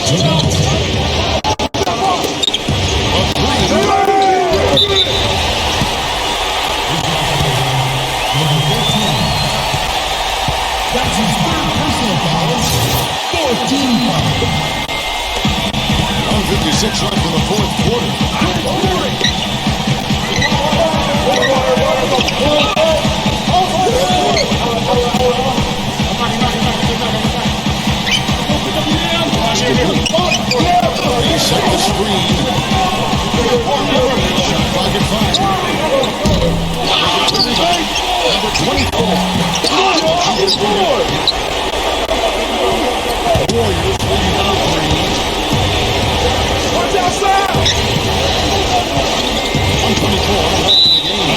That's his third personal foul. 14 fouls. 1:56 left in the fourth quarter. He set the screen. Shot clock at 5. Number 24. Warriors leading by 3. Watch outside. 124 left in the game.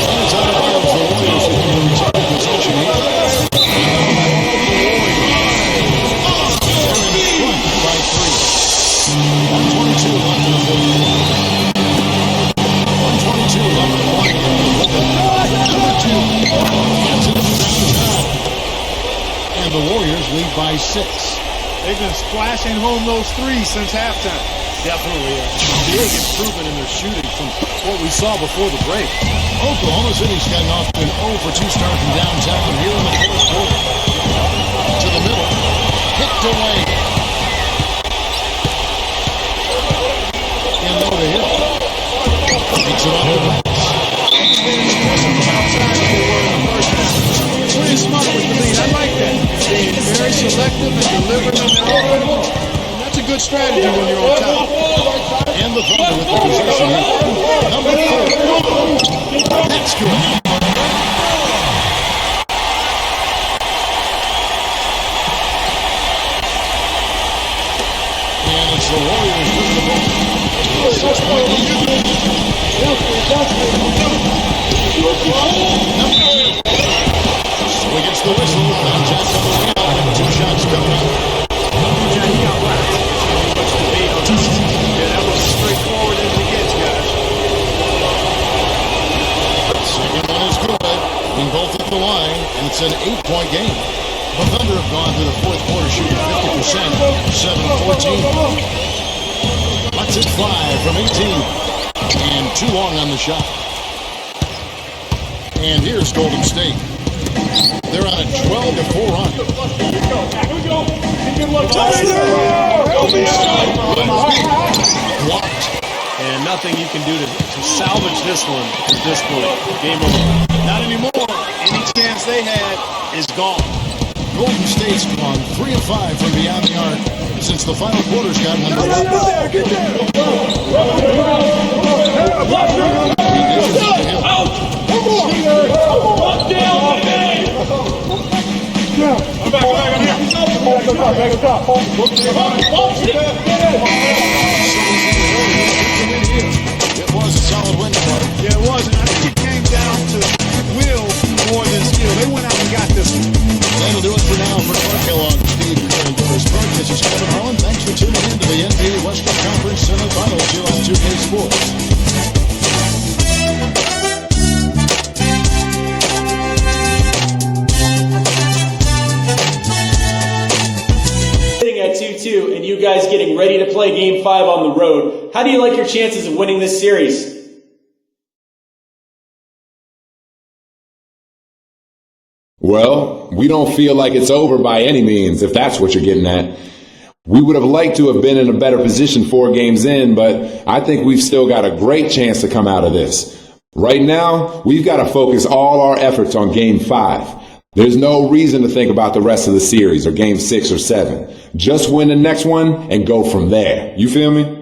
That is out of bounds. The Warriors looking to return possession here. By 3. 122 left in the fourth quarter. 122 left in the fourth quarter. Number 2 gets it in time. And the Warriors lead by 6. They've been splashing home those threes since halftime. Definitely a big improvement in their shooting from what we saw before the break. Oklahoma City's gotten off to an 0 for 2 start from downtown here in the fourth quarter. To the middle. Picked away. And low to hit. Takes it off the glass. Playing smart with the lead. I like that. Being very selective and delivering on their own. That's a good strategy when you're on top. And the Thunder with the possession. Number 4. That's good. And it's the Warriors with the ball. 6-point lead. Number 2. So he gets the whistle. Contact on the wheel. 2 shots coming up. Yeah, that was straightforward as it gets, guys. Second one is good. Being both at the line, and it's an 8-point game. The Thunder have gone through the fourth quarter shooting 50%, 7-14. Lets it fly from 18. And too long on the shot. And here's Golden State. They're on a 12-4 run. Blocked. And nothing you can do to salvage this one at this point. Game over. Not anymore. Any chance they had is gone. Golden State's gone 3 of 5 from beyond the arc since the final quarter's gotten underway. Get there. It was a solid win for them. Yeah, it was. And I think it came down to will more than skill. They went out and got this one. That'll do it for now. For Clark Hill on Steve and Doris Park, this is Kevin Harlan. Thanks for tuning in to the NBA Western Conference semifinals here on 2K Sports. At 2-2 and you guys getting ready to play Game 5 on the road. How do you like your chances of winning this series? Well, we don't feel like it's over by any means, if that's what you're getting at. We would have liked to have been in a better position 4 games in, but I think we've still got a great chance to come out of this. Right now, we've got to focus all our efforts on Game 5. There's no reason to think about the rest of the series or Game 6 or 7. Just win the next one and go from there. You feel me?